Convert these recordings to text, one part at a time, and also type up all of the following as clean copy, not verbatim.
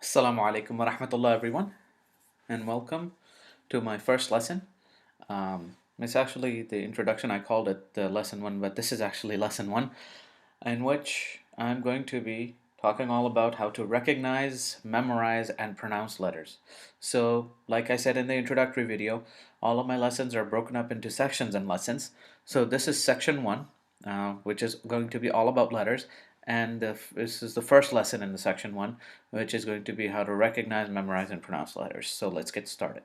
Assalamu alaikum wa rahmatullah everyone, and welcome to my first lesson. It's actually the introduction. I called it the lesson 1, but this is actually lesson 1, in which I'm going to be talking all about how to recognize, memorize, and pronounce letters. So, like I said in the introductory video, all of my lessons are broken up into sections and lessons. So this is section 1, which is going to be all about letters, and this is the first lesson in the section 1, which is going to be how to recognize, memorize, and pronounce letters. So let's get started.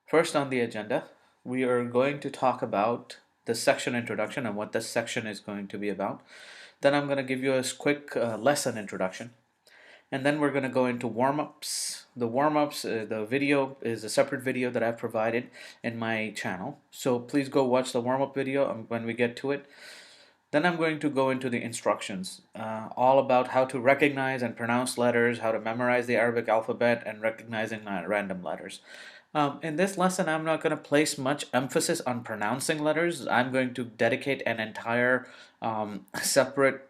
First on the agenda, we are going to talk about the section introduction and what this section is going to be about. Then I'm going to give you a quick lesson introduction. And then we're going to go into warm-ups. The warm-ups, the video is a separate video that I've provided in my channel. So please go watch the warm-up video when we get to it. Then I'm going to go into the instructions, all about how to recognize and pronounce letters, how to memorize the Arabic alphabet, and recognizing random letters. In this lesson, I'm not going to place much emphasis on pronouncing letters. I'm going to dedicate an entire separate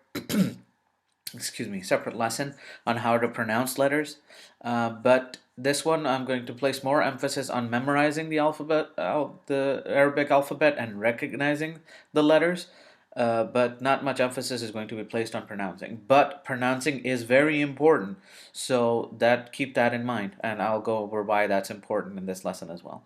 separate lesson on how to pronounce letters. But this one, I'm going to place more emphasis on memorizing the alphabet, the Arabic alphabet, and recognizing the letters. But not much emphasis is going to be placed on pronouncing. But pronouncing is very important, so keep that in mind, and I'll go over why that's important in this lesson as well.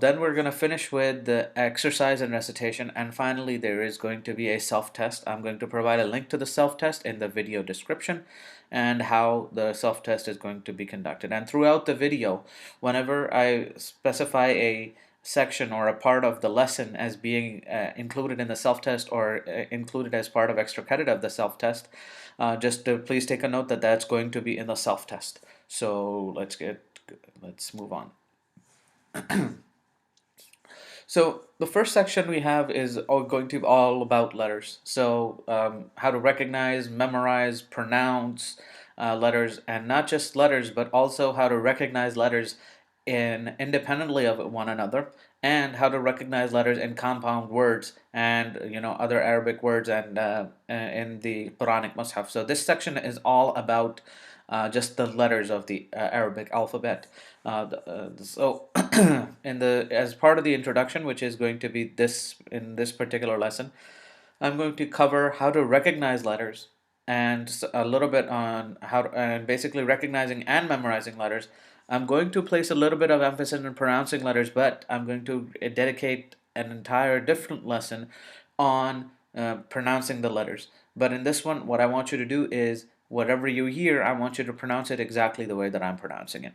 Then we're going to finish with the exercise and recitation, and finally there is going to be a self-test. I'm going to provide a link to the self-test in the video description and how the self-test is going to be conducted. And throughout the video, whenever I specify a section or a part of the lesson as being included in the self-test or included as part of extra credit of the self-test, please take a note that that's going to be in the self-test. So let's move on. So the first section we have is going to be all about letters. So how to recognize, memorize, pronounce letters, and not just letters, but also how to recognize letters independently of one another, and how to recognize letters in compound words and other Arabic words and in the Quranic Mus'haf. So this section is all about just the letters of the Arabic alphabet. So as part of the introduction, which is going to be in this particular lesson, I'm going to cover how to recognize letters and a little bit on and basically recognizing and memorizing letters. I'm going to place a little bit of emphasis on pronouncing letters, but I'm going to dedicate an entire different lesson on pronouncing the letters. But in this one, what I want you to do is, whatever you hear, I want you to pronounce it exactly the way that I'm pronouncing it.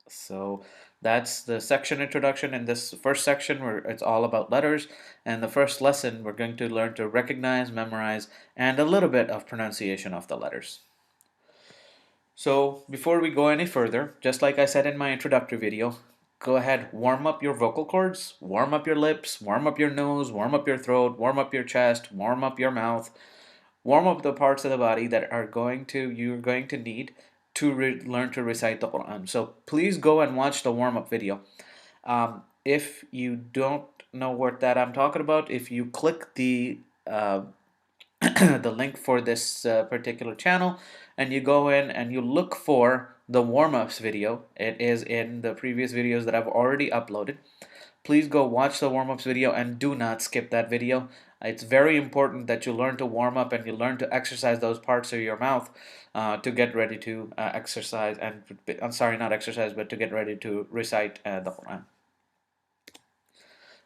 So that's the section introduction. In this first section, where it's all about letters, and the first lesson, we're going to learn to recognize, memorize, and a little bit of pronunciation of the letters. So before we go any further, just like I said in my introductory video, go ahead, warm up your vocal cords, warm up your lips, warm up your nose, warm up your throat, warm up your chest, warm up your mouth, warm up the parts of the body that you're going to need to learn to recite the Quran. So please go and watch the warm-up video. If you don't know what that I'm talking about, if you click the the link for this particular channel and you go in and you look for the warm-ups video, it is in the previous videos that I've already uploaded. Please go watch the warm-ups video and do not skip that video. It's very important that you learn to warm up and you learn to exercise those parts of your mouth to get ready to exercise, and I'm sorry, not exercise, but to get ready to recite the Quran.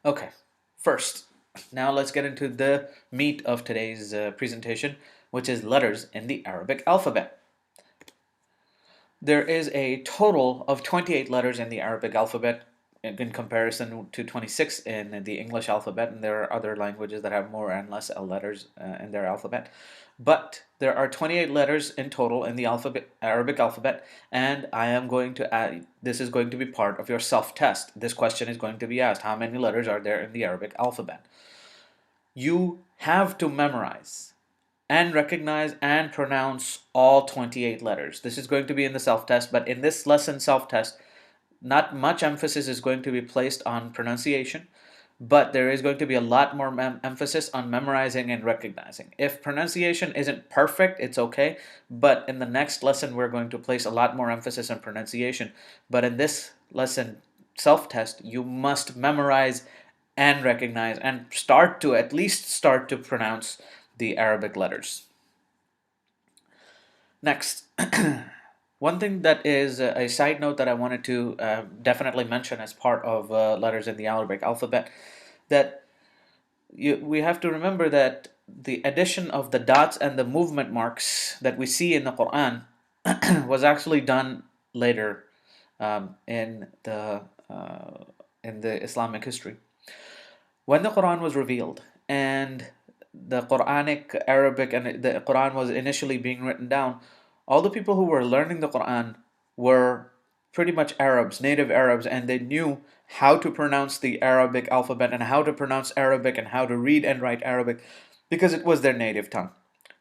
Okay, first, now let's get into the meat of today's presentation, which is letters in the Arabic alphabet. There is a total of 28 letters in the Arabic alphabet, in comparison to 26 in the English alphabet, and there are other languages that have more and less letters in their alphabet. But there are 28 letters in total in the Arabic alphabet, and I am going to add, this is going to be part of your self-test. This question is going to be asked, how many letters are there in the Arabic alphabet? You have to memorize and recognize and pronounce all 28 letters. This is going to be in the self-test, but in this lesson self-test, not much emphasis is going to be placed on pronunciation. but there is going to be a lot more emphasis on memorizing and recognizing. If pronunciation isn't perfect, it's okay, but in the next lesson we're going to place a lot more emphasis on pronunciation. But in this lesson, self-test, you must memorize and recognize and at least start to pronounce the Arabic letters. Next, one thing that is a side note that I wanted to definitely mention as part of letters in the Arabic alphabet, that we have to remember that the addition of the dots and the movement marks that we see in the Quran was actually done later in the Islamic history. When the Quran was revealed and the Quranic Arabic and the Quran was initially being written down, all the people who were learning the Quran were pretty much Arabs, native Arabs, and they knew how to pronounce the Arabic alphabet and how to pronounce Arabic and how to read and write Arabic because it was their native tongue.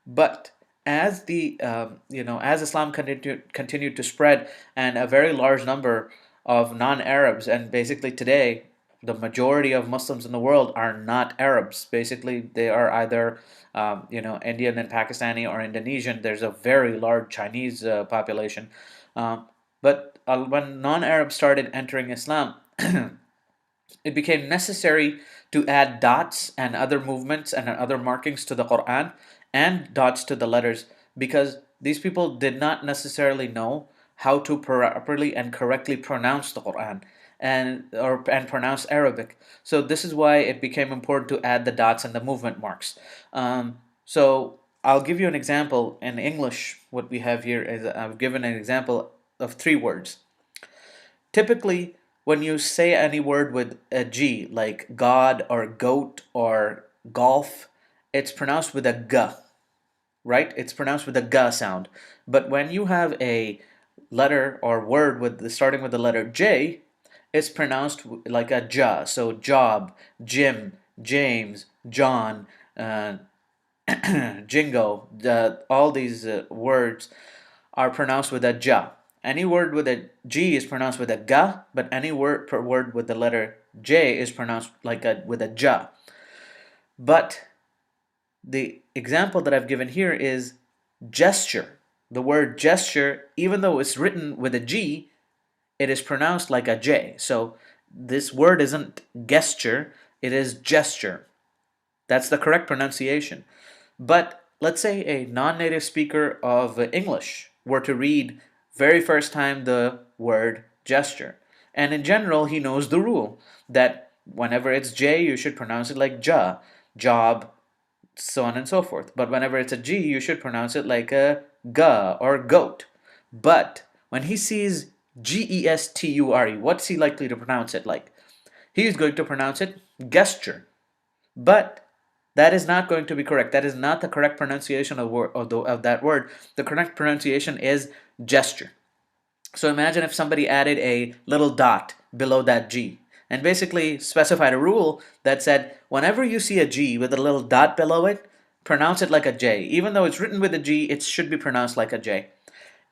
But as as Islam continued to spread, and a very large number of non-Arabs, and basically today the majority of Muslims in the world are not Arabs. Basically, they are either Indian and Pakistani or Indonesian. There's a very large Chinese population, but when non-Arabs started entering Islam, it became necessary to add dots and other movements and other markings to the Quran and dots to the letters, because these people did not necessarily know how to properly and correctly pronounce the Quran and pronounce Arabic. So this is why it became important to add the dots and the movement marks. So I'll give you an example. In English, what we have here is I've given an example of 3 words. Typically, when you say any word with a G, like God or goat or golf, it's pronounced with a G, right? It's pronounced with a G sound. But when you have a letter or word starting with the letter J, it's pronounced like a J. So job, Jim, James, John, Jingo, all these words are pronounced with a J. Any word with a G is pronounced with a G, but any word with the letter J is pronounced with a J. But the example that I've given here is gesture. The word gesture, even though it's written with a G, it is pronounced like a J. So this word isn't gesture, it is gesture. That's the correct pronunciation. But let's say a non-native speaker of English were to read very first time the word gesture. And in general, he knows the rule that whenever it's J, you should pronounce it like ja, job, so on and so forth. But whenever it's a G, you should pronounce it like a ga or goat. But when he sees gesture, what's he likely to pronounce it like? He's going to pronounce it gesture. But that is not going to be correct. That is not the correct pronunciation of that word. The correct pronunciation is gesture. So imagine if somebody added a little dot below that G and basically specified a rule that said whenever you see a G with a little dot below it, pronounce it like a J. Even though it's written with a G, it should be pronounced like a J.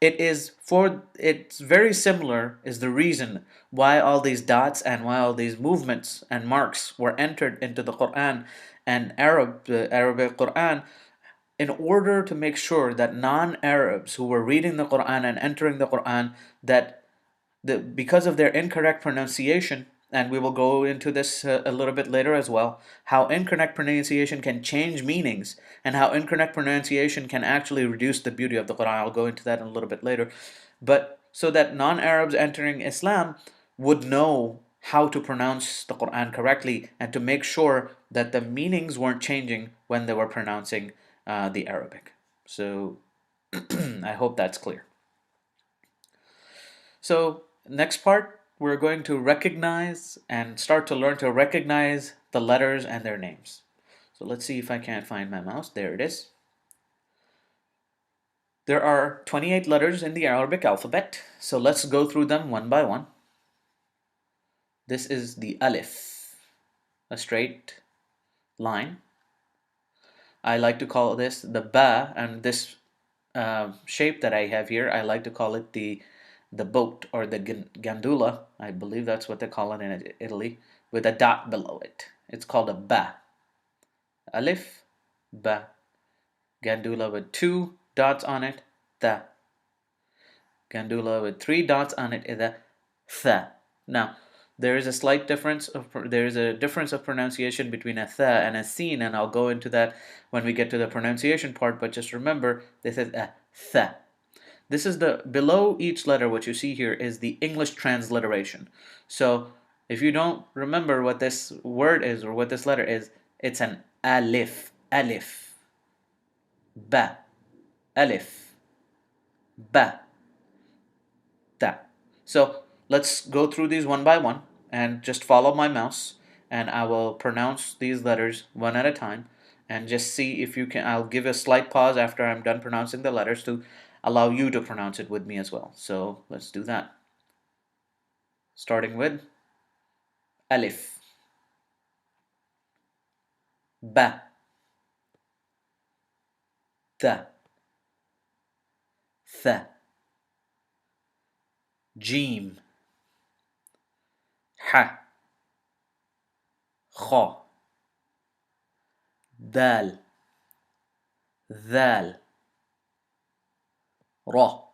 It's very similar is the reason why all these dots and why all these movements and marks were entered into the Quran and Arabic Quran, in order to make sure that non-Arabs who were reading the Quran and entering the Quran, that because of their incorrect pronunciation, and we will go into this a little bit later as well, how incorrect pronunciation can change meanings and how incorrect pronunciation can actually reduce the beauty of the Quran. I'll go into that in a little bit later. But so that non-Arabs entering Islam would know how to pronounce the Quran correctly and to make sure that the meanings weren't changing when they were pronouncing the Arabic. So I hope that's clear. So next part, we're going to recognize and start to learn to recognize the letters and their names. So let's see if I can't find my mouse. There it is. There are 28 letters in the Arabic alphabet, so let's go through them one by one. This is the alif, a straight line. I like to call this the ba, and this shape that I have here, I like to call it the boat or the gandula. I believe that's what they call it in Italy. with a dot below it. It's called a ba. Alif, ba. Gandula with 2 dots on it, tha. Gandula with 3 dots on it is a tha. Now, there is a slight difference of pronunciation between a tha and a sin, and I'll go into that when we get to the pronunciation part, but just remember this is a tha. This is the below each letter. What you see here is the English transliteration. So if you don't remember what this word is or what this letter is, it's an alif, alif, ba, alif, ba, ta. So let's go through these one by one and just follow my mouse, and I will pronounce these letters one at a time and just see if you can. I'll give a slight pause after I'm done pronouncing the letters to allow you to pronounce it with me as well. So let's do that. Starting with alif, ba, ta, tha, jim, ha, kha, dal, ذال, را,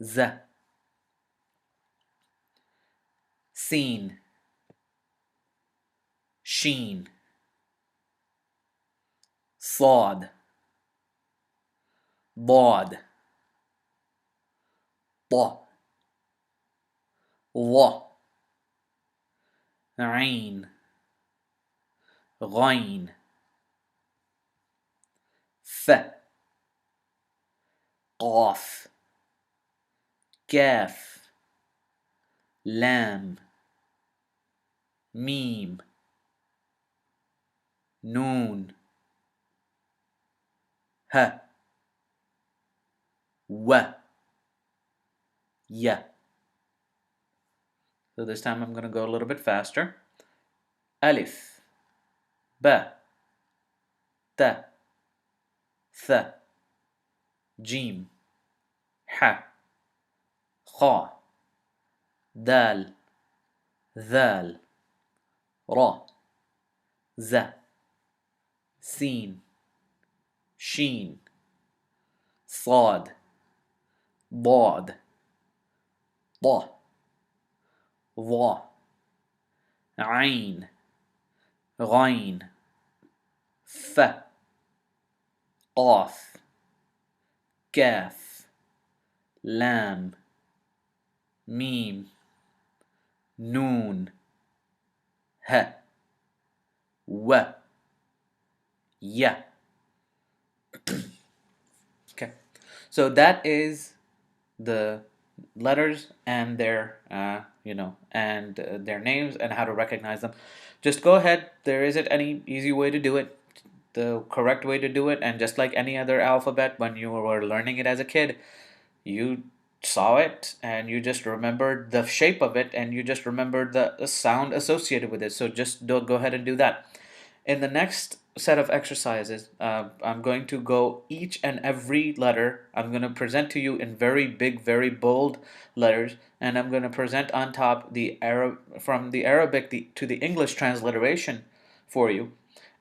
ز, سين, شين, صاد, ضاد, ط, ظ, عين, غين, ف, قاف, كاف, لام, ميم, نون, ه, و, ي. So this time I'm going to go a little bit faster. Alif, ba, ta, th, jim, ha, kha, dal, ذال, را, ز, سين, شين, صاد, ضاد, ط, ظ, عين, غين, ف, قاف, كاف, لام, ميم, نون, ه, و, ي. Okay, so that is the letters and their their names and how to recognize them. Just go ahead. There isn't any easy way to do it. The correct way to do it, and just like any other alphabet, when you were learning it as a kid, you saw it and you just remembered the shape of it and you just remembered the sound associated with it. So just go ahead and do that. In the next set of exercises, I'm going to go each and every letter. I'm going to present to you in very big, very bold letters, and I'm going to present on top from the Arabic to the English transliteration for you,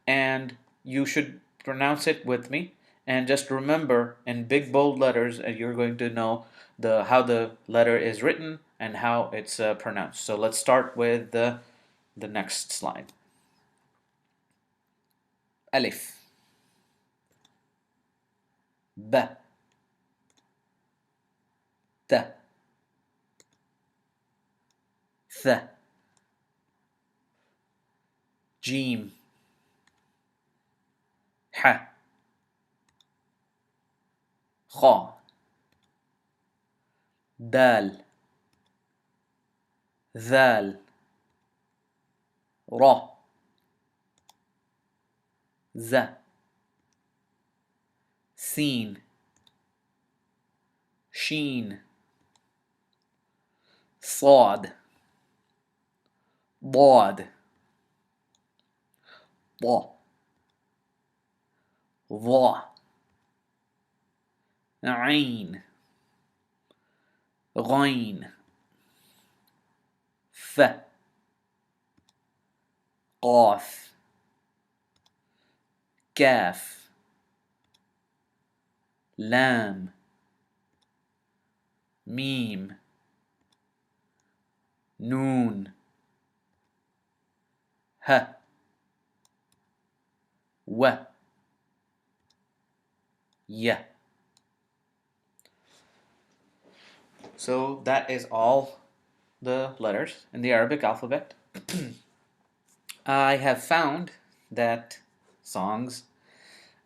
and you should pronounce it with me. And just remember, in big bold letters, you're going to know how the letter is written and how it's pronounced. So let's start with the next slide. Alif, ba, ta, th, jim, ha, kha, dal, ذال, را, ز, سين, شين, صاد, ضاد, ط, ظ, عين, غين, ف, قاف كاف لام ميم نون ه و ي. So that is all the letters in the Arabic alphabet. I have found that songs,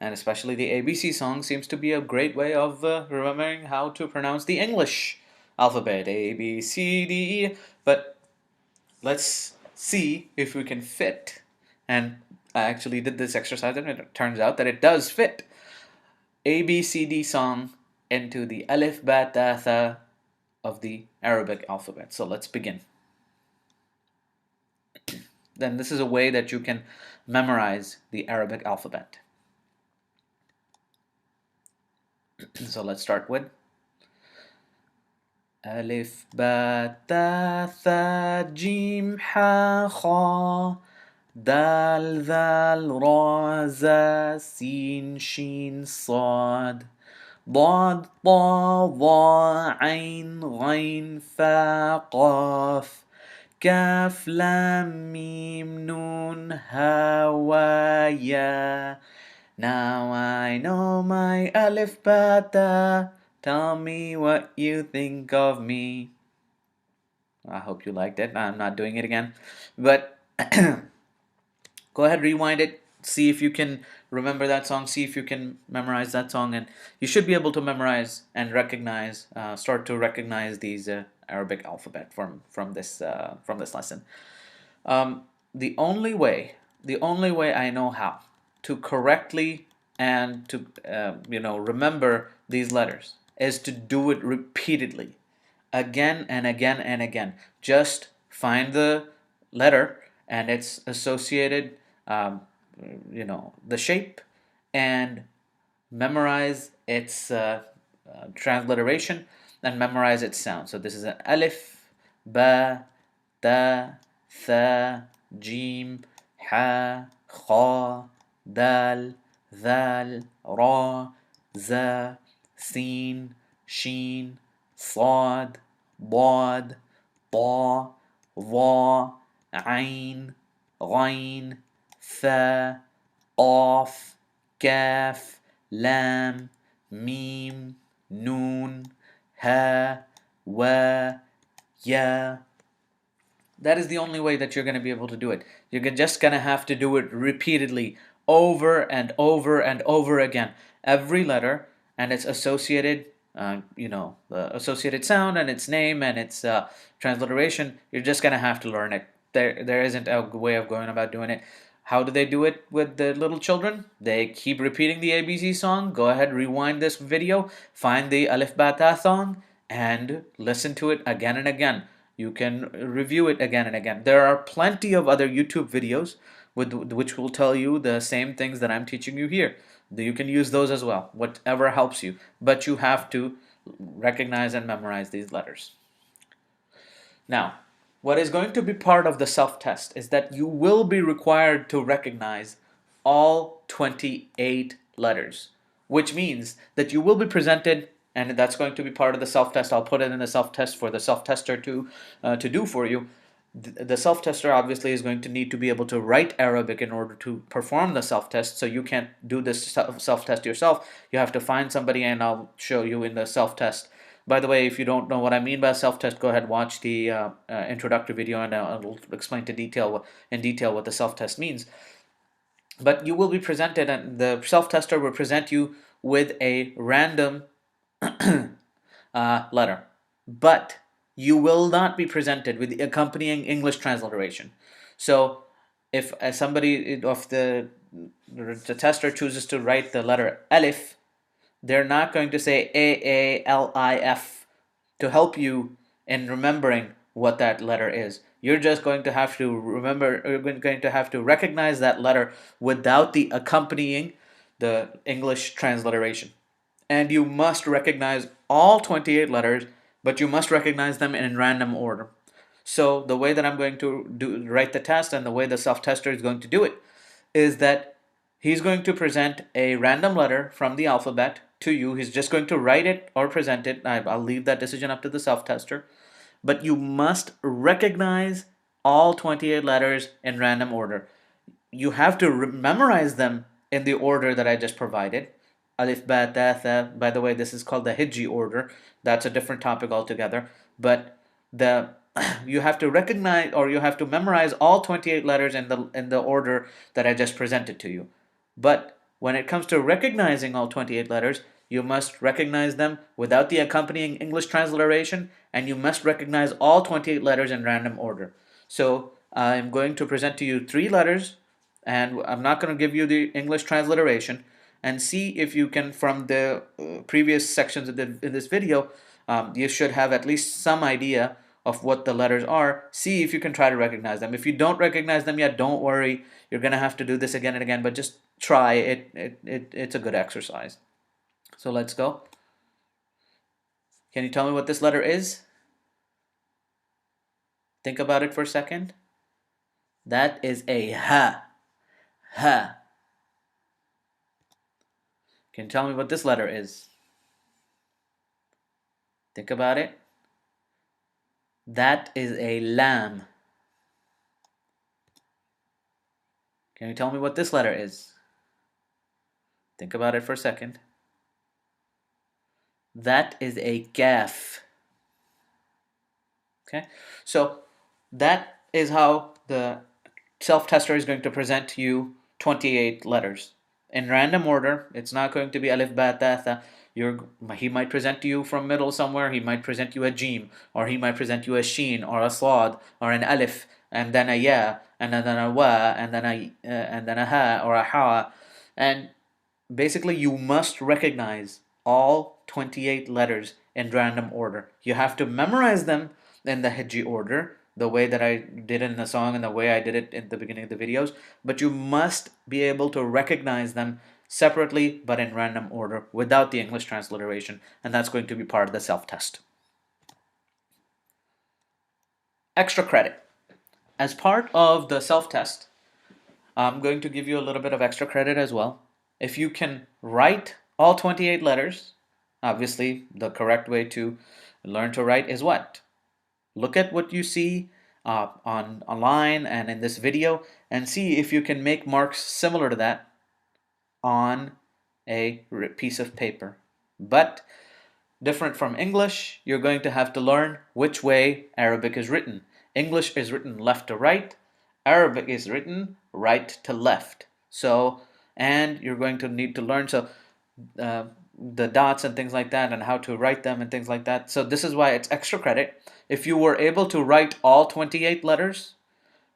and especially the ABC song, seems to be a great way of remembering how to pronounce the English alphabet. A, B, C, D, E. But let's see if we can fit. And I actually did this exercise, and it turns out that it does fit A, B, C, D song into the alif, ba, ta, tha of the Arabic alphabet. So let's begin. Then this is a way that you can memorize the Arabic alphabet. So let's start with ألف باء تاء ثاء جيم حاء خاء دال ذال را زا سين شين صاد ضاد طا ظا عين غين فاء قاف كاف لام ميم نون ها وا يا. Now I know my alif ba ta. Tell me what you think of me. I hope you liked it. I'm not doing it again. But go ahead, rewind it. See if you can remember that song. See if you can memorize that song. And you should be able to memorize and recognize, start to recognize these Arabic alphabet from this lesson. The only way I know how to correctly and to remember these letters is to do it repeatedly, again and again and again. Just find the letter and its associated the shape, and memorize its transliteration, and memorize its sound. So this is an alif, ba, ta, tha, jim, ha, kha, dal, ذال را زا سين شين صاد ضاد طا ظا عين غين ثا قاف كاف لام ميم نون ها وا يا. That is the only way that you're going to be able to do it. You're just going to have to do it repeatedly, over and over and over again. Every letter and its associated, the associated sound and its name and its transliteration, you're just going to have to learn it. There isn't a way of going about doing it. How do they do it with the little children? They keep repeating the ABC song. Go ahead, rewind this video, find the Alif Ba Ta song, and listen to it again and again. You can review it again and again. There are plenty of other YouTube videos which will tell you the same things that I'm teaching you here. You can use those as well, whatever helps you. But you have to recognize and memorize these letters. Now, what is going to be part of the self-test is that you will be required to recognize all 28 letters, which means that you will be presented, and that's going to be part of the self-test. I'll put it in the self-test for the self-tester to do for you. The self-tester obviously is going to need to be able to write Arabic in order to perform the self-test, so you can't do this self-test yourself. You have to find somebody, and I'll show you in the self-test. By the way, if you don't know what I mean by self-test, go ahead and watch the introductory video, and I'll explain in detail what the self-test means. But you will be presented, and the self-tester will present you with a random letter. But you will not be presented with the accompanying English transliteration. So if the tester chooses to write the letter Alif, they're not going to say A-A-L-I-F to help you in remembering what that letter is. You're just going to have to remember, you're going to have to recognize that letter without the accompanying the English transliteration. And you must recognize all 28 letters, but you must recognize them in random order. So the way that I'm going to write the test and the way the self-tester is going to do it is that he's going to present a random letter from the alphabet to you. He's just going to write it or present it. I'll leave that decision up to the self-tester. But you must recognize all 28 letters in random order. You have to memorize them in the order that I just provided. Alif, ba, ta, tha. By the way, this is called the Hijri order. That's a different topic altogether. But the you have to recognize, or you have to memorize all 28 letters in the order that I just presented to you. But when it comes to recognizing all 28 letters, you must recognize them without the accompanying English transliteration, and you must recognize all 28 letters in random order. So I'm going to present to you 3 letters, and I'm not going to give you the English transliteration, and see if you can, from the previous sections in this video, you should have at least some idea of what the letters are. See if you can try to recognize them. If you don't recognize them yet, don't worry. You're going to have to do this again and again, but just try it. It's a good exercise. So let's go. Can you tell me what this letter is? Think about it for a second. That is a ha. Ha. Can you tell me what this letter is? Think about it. That is a lam. Can you tell me what this letter is? Think about it for a second. That is a kaf. Okay, so that is how the self-tester is going to present to you 28 letters in random order. It's not going to be alif, ba, ta, tha. He might present to you from middle somewhere. He might present you a jim, or he might present you a sheen, or a sad, or an alif, and then a ya, and then a wa, and then a ha, or a ha. And basically, you must recognize all 28 letters in random order. You have to memorize them in the Hijri order, the way that I did it in the song and the way I did it in the beginning of the videos, but you must be able to recognize them separately but in random order without the English transliteration, and that's going to be part of the self-test. Extra credit. As part of the self-test, I'm going to give you a little bit of extra credit as well. If you can write all 28 letters, obviously the correct way to learn to write is what? Look at what you see online and in this video, and see if you can make marks similar to that on a piece of paper. But different from English, you're going to have to learn which way Arabic is written. English is written left to right. Arabic is written right to left. So, and you're going to need to learn the dots and things like that, and how to write them and things like that. So this is why it's extra credit. If you were able to write all 28 letters,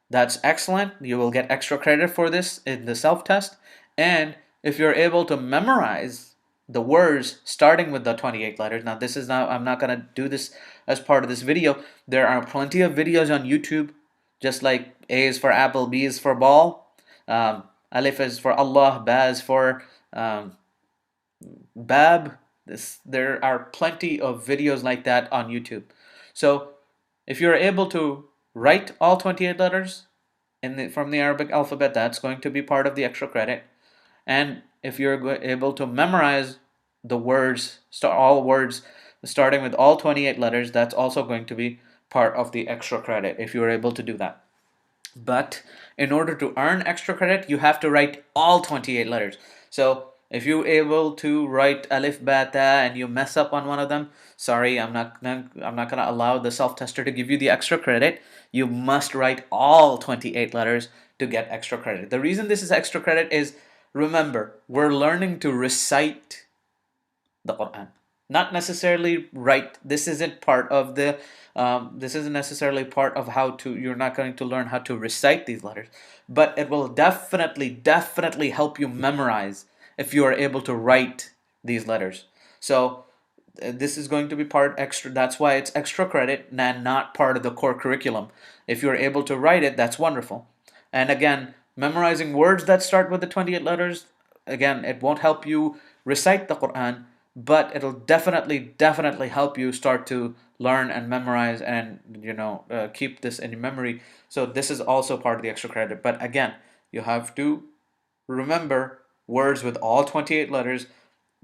that's excellent. You will get extra credit for this in the self-test. And if you're able to memorize the words starting with the 28 letters, now this is I'm not going to do this as part of this video. There are plenty of videos on YouTube, just like A is for apple, B is for ball, Alif is for Allah, Ba is for Bab. There are plenty of videos like that on YouTube. So if you're able to write all 28 letters from the Arabic alphabet, that's going to be part of the extra credit. And if you're able to memorize the words, all words starting with all 28 letters, that's also going to be part of the extra credit if you're able to do that. But in order to earn extra credit, you have to write all 28 letters. So if you're able to write alif, ba, ta, and you mess up on one of them, sorry, I'm not gonna allow the self-tester to give you the extra credit. You must write all 28 letters to get extra credit. The reason this is extra credit is, remember, we're learning to recite the Quran, not necessarily write. This isn't part of the. This isn't necessarily part of how to. You're not going to learn how to recite these letters, but it will definitely help you memorize if you are able to write these letters. So this is going to be part extra. That's why it's extra credit and not part of the core curriculum. If you're able to write it, that's wonderful. And again, memorizing words that start with the 28 letters, again, it won't help you recite the Quran, but it'll definitely help you start to learn and memorize and keep this in your memory. So this is also part of the extra credit. But again, you have to remember words with all 28 letters.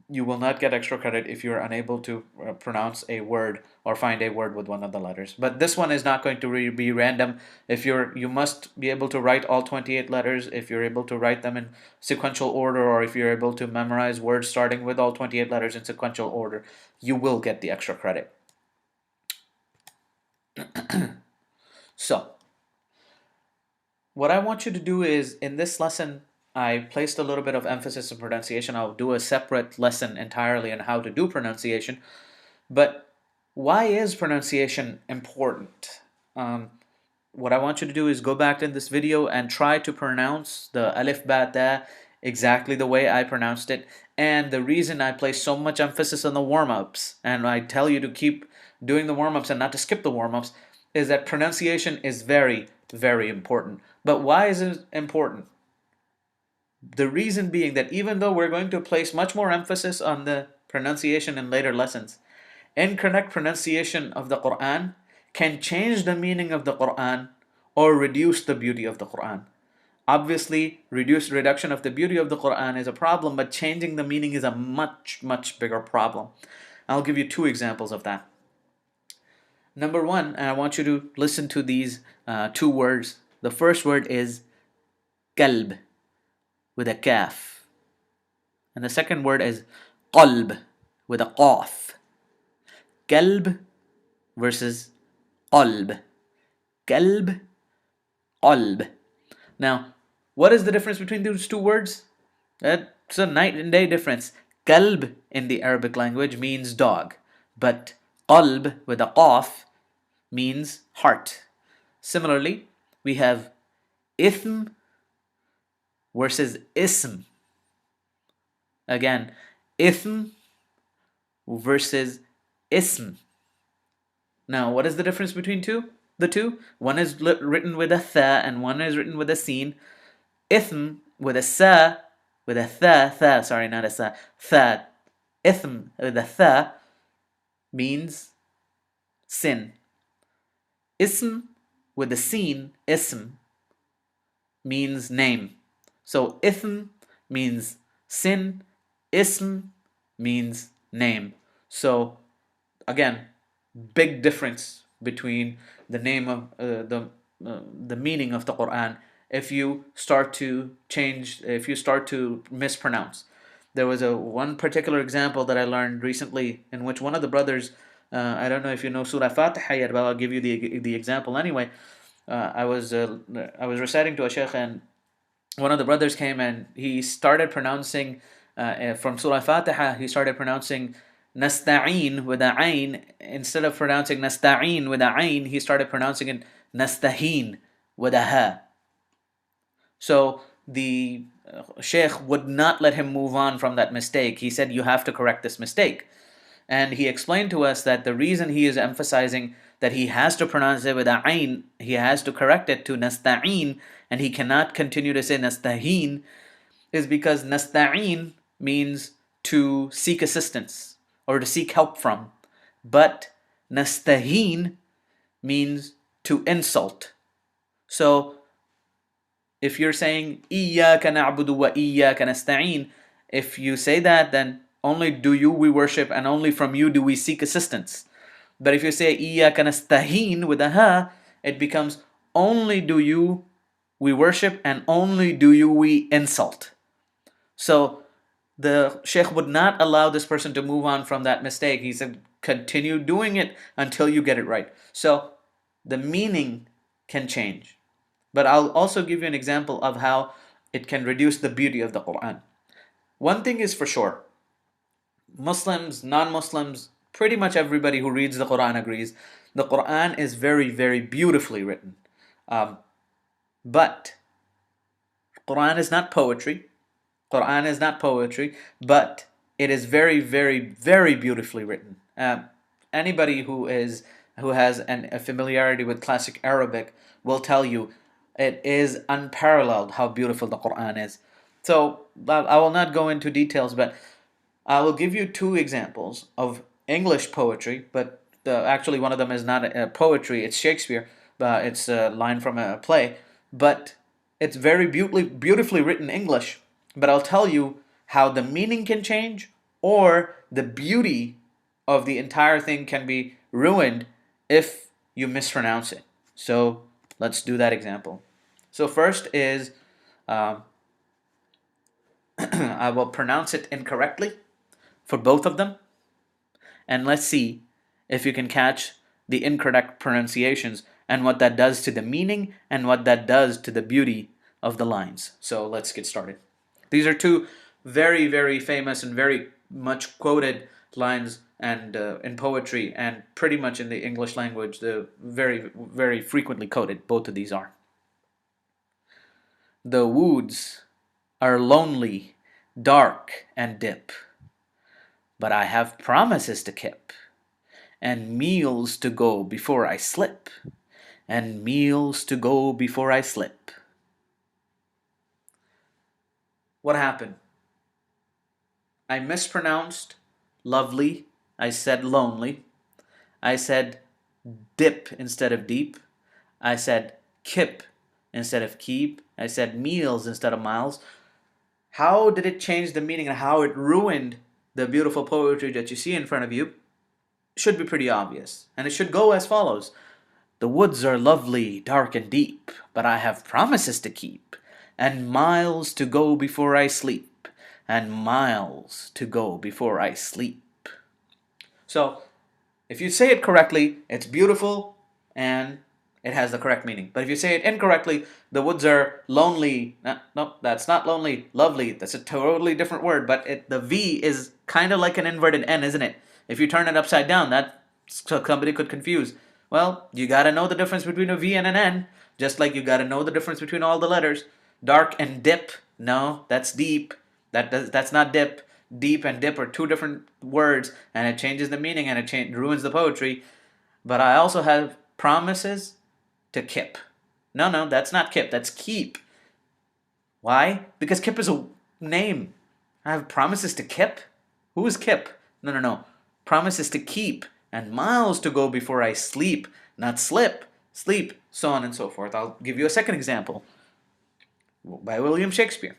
You will not get extra credit if you're unable to pronounce a word or find a word with one of the letters. But this one is not going to be random. You must be able to write all 28 letters. If you're able to write them in sequential order, or if you're able to memorize words starting with all 28 letters in sequential order, you will get the extra credit. So, what I want you to do is, in this lesson, I placed a little bit of emphasis on pronunciation. I'll do a separate lesson entirely on how to do pronunciation. But why is pronunciation important? What I want you to do is go back in this video and try to pronounce the alif, ba, ta exactly the way I pronounced it. And the reason I place so much emphasis on the warm-ups, and I tell you to keep doing the warm-ups and not to skip the warm-ups, is that pronunciation is very, very important. But why is it important? The reason being that even though we're going to place much more emphasis on the pronunciation in later lessons, incorrect pronunciation of the Quran can change the meaning of the Quran or reduce the beauty of the Quran. Obviously, reduction of the beauty of the Quran is a problem, but changing the meaning is a much, much bigger problem. I'll give you 2 examples of that. Number 1, and I want you to listen to these 2 words. The first word is kalb, with a kaf. And the second word is qalb, with a qaf. Kalb versus qalb. Kalb, qalb. Now, what is the difference between those 2 words? It's a night and day difference. Kalb in the Arabic language means dog, but qalb with a qaf means heart. Similarly, we have ithm versus ism. Again, ithm versus ism. Now, what is the difference between the two? One is written with a tha and one is written with a sin. Ithm with a sa, with a tha, sorry, not a sa, tha. Ithm with a tha means sin. Ism with a sin, ism, means name. So ithm means sin, ism means name. So again, big difference between the name of the meaning of the Quran if you start to mispronounce. There was one particular example that I learned recently in which one of the brothers, I don't know if you know Surah Fatiha yet, but I'll give you the example anyway. I was reciting to a sheikh, and one of the brothers came and he started pronouncing from Surah Fatiha. He started pronouncing nasta'een with a ayn. Instead of pronouncing nasta'een with a ayn, he started pronouncing it nastaheen with a ha. So the sheikh would not let him move on from that mistake. He said, you have to correct this mistake. And he explained to us that the reason he is emphasizing that he has to pronounce it with a ayn, he has to correct it to nasta'een, and he cannot continue to say nastaheen, is because nasta'een means to seek assistance or to seek help from, but nastaheen means to insult. So if you're saying iyyaka na'budu wa iyyaka nasta'een, if you say that, then only do you we worship and only from you do we seek assistance. But if you say iyyaka nasta'een with a ha, it becomes only do you we worship and only do you we insult. So the sheikh would not allow this person to move on from that mistake. He said, continue doing it until you get it right. So the meaning can change. But I'll also give you an example of how it can reduce the beauty of the Quran. One thing is for sure, Muslims, non-Muslims, pretty much everybody who reads the Quran agrees, the Quran is very, very beautifully written. But Quran is not poetry. Quran is not poetry, but it is very, very, very beautifully written. Anybody who has a familiarity with classic Arabic will tell you it is unparalleled how beautiful the Quran is. So I will not go into details, but I will give you two examples of English poetry, but actually one of them is not poetry, it's Shakespeare. It's a line from a play, but it's very beautifully written English. But I'll tell you how the meaning can change or the beauty of the entire thing can be ruined if you mispronounce it. So let's do that example. So first is I will pronounce it incorrectly for both of them, and let's see if you can catch the incorrect pronunciations and what that does to the meaning and what that does to the beauty of the lines. So let's get started. These are two very, very famous and very much quoted lines and in poetry and pretty much in the English language. The very, very frequently quoted. Both of these are. The woods are lonely, dark, and dip, but I have promises to keep, and meals to go before I slip, and meals to go before I slip. What happened? I mispronounced lovely. I said lonely. I said dip instead of deep. I said kip instead of keep. I said meals instead of miles. How did it change the meaning and how it ruined the beautiful poetry that you see in front of you? Should be pretty obvious. And it should go as follows. The woods are lovely, dark and deep, but I have promises to keep, and miles to go before I sleep, and miles to go before I sleep. So, if you say it correctly, it's beautiful and it has the correct meaning. But if you say it incorrectly, the woods are lonely. No, that's not lonely. Lovely. That's a totally different word. But the V is kind of like an inverted N, isn't it? If you turn it upside down, that somebody could confuse. Well, you got to know the difference between a V and an N, just like you got to know the difference between all the letters. Dark and dip. No, that's deep. That's not dip. Deep and dip are two different words, and it changes the meaning and it ruins the poetry. But I also have promises to kip. No, that's not kip. That's keep. Why? Because Kip is a name. I have promises to Kip? Who is Kip? No. Promises to keep and miles to go before I sleep, not slip, sleep, so on and so forth. I'll give you a second example by William Shakespeare.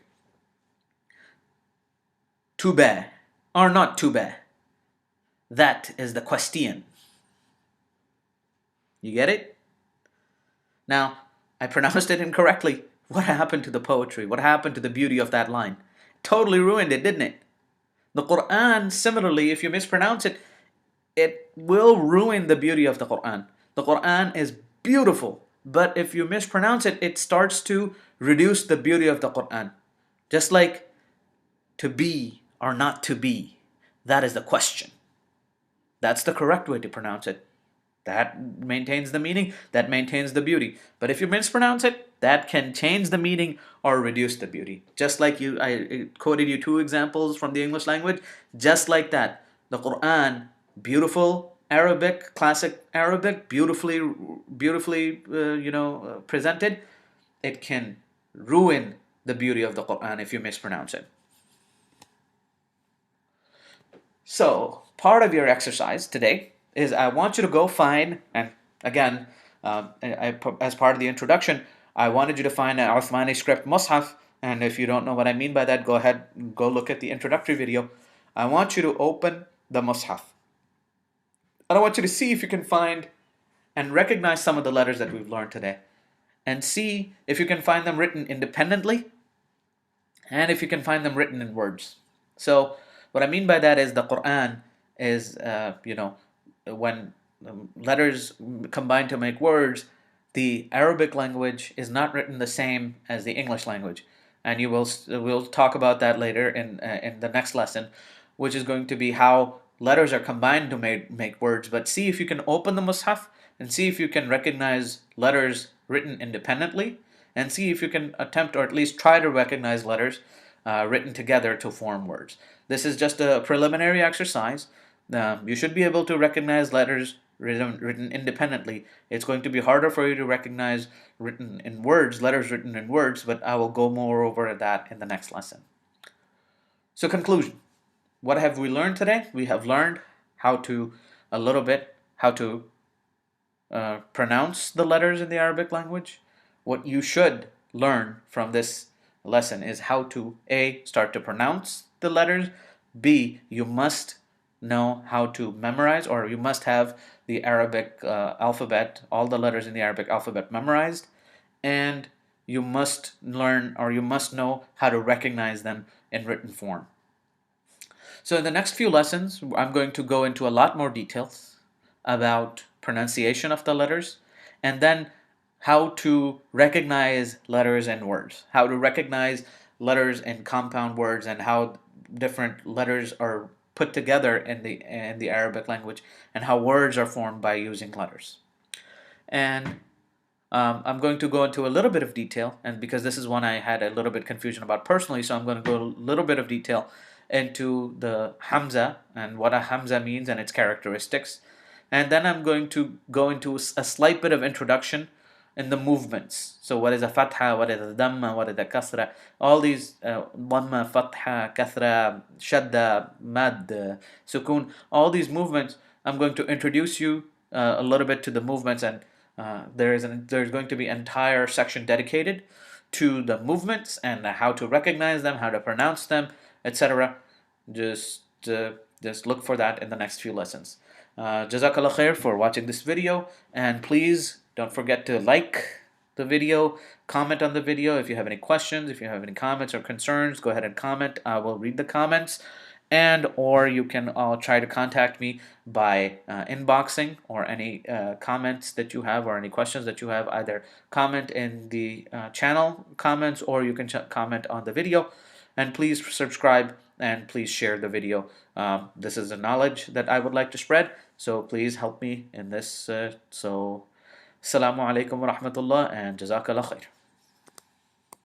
Too bad, or not too bad. That is the question. You get it? Now, I pronounced it incorrectly. What happened to the poetry? What happened to the beauty of that line? Totally ruined it, didn't it? The Quran, similarly, if you mispronounce it, it will ruin the beauty of the Quran. The Quran is beautiful, but if you mispronounce it, it starts to reduce the beauty of the Quran. Just like to be or not to be, that is the question. That's the correct way to pronounce it. That maintains the meaning, that maintains the beauty. But if you mispronounce it, that can change the meaning or reduce the beauty. Just like I quoted you two examples from the English language, just like that. The Quran, beautiful Arabic, classic Arabic, beautifully presented. It can ruin the beauty of the Quran if you mispronounce it. So, part of your exercise today is I want you to go find, and again, as part of the introduction, I wanted you to find an Uthmani script Mus'haf, and if you don't know what I mean by that, go ahead, go look at the introductory video. I want you to open the Mus'haf. And I want you to see if you can find and recognize some of the letters that we've learned today, and see if you can find them written independently, and if you can find them written in words. So, what I mean by that is the Quran is, when letters combine to make words, the Arabic language is not written the same as the English language, and we'll talk about that later in the next lesson, which is going to be how letters are combined to make words. But see if you can open the Mus'haf and see if you can recognize letters written independently, and see if you can attempt or at least try to recognize letters written together to form words. This is just a preliminary exercise. You should be able to recognize letters written independently. It's going to be harder for you to recognize letters written in words, but I will go more over that in the next lesson. So conclusion. what have we learned today? We have learned how to, a little bit, how to pronounce the letters in the Arabic language. What you should learn from this lesson is how to A, start to pronounce the letters, B, you must know how to memorize, or you must have the Arabic alphabet, all the letters in the Arabic alphabet memorized, and you must learn, or you must know how to recognize them in written form. So in the next few lessons, I'm going to go into a lot more details about pronunciation of the letters, and then how to recognize letters and words, how to recognize letters in compound words, and how different letters are put together in the Arabic language, and how words are formed by using letters. And I'm going to go into a little bit of detail, and because this is one I had a little bit confusion about personally, so I'm going to go a little bit of detail into the Hamza and what a Hamza means and its characteristics. And then I'm going to go into a slight bit of introduction in the movements. So what is a fatha, what is a dhamma, what is a kasra, all these dhamma, fatha, kasra, shadda, mad, sukun, all these movements, I'm going to introduce you a little bit to the movements, and there's going to be an entire section dedicated to the movements and how to recognize them, how to pronounce them, etc. Just look for that in the next few lessons. Jazakallah khair for watching this video, and please don't forget to like the video, comment on the video. If you have any questions, if you have any comments or concerns, go ahead and comment. I will read the comments, and or you can try to contact me by inboxing, or any comments that you have or any questions that you have, either comment in the channel comments, or you can comment on the video. And please subscribe, and please share the video. This is the knowledge that I would like to spread, so please help me in this. So, Assalamu alaikum wa rahmatullah, and Jazakallah khair.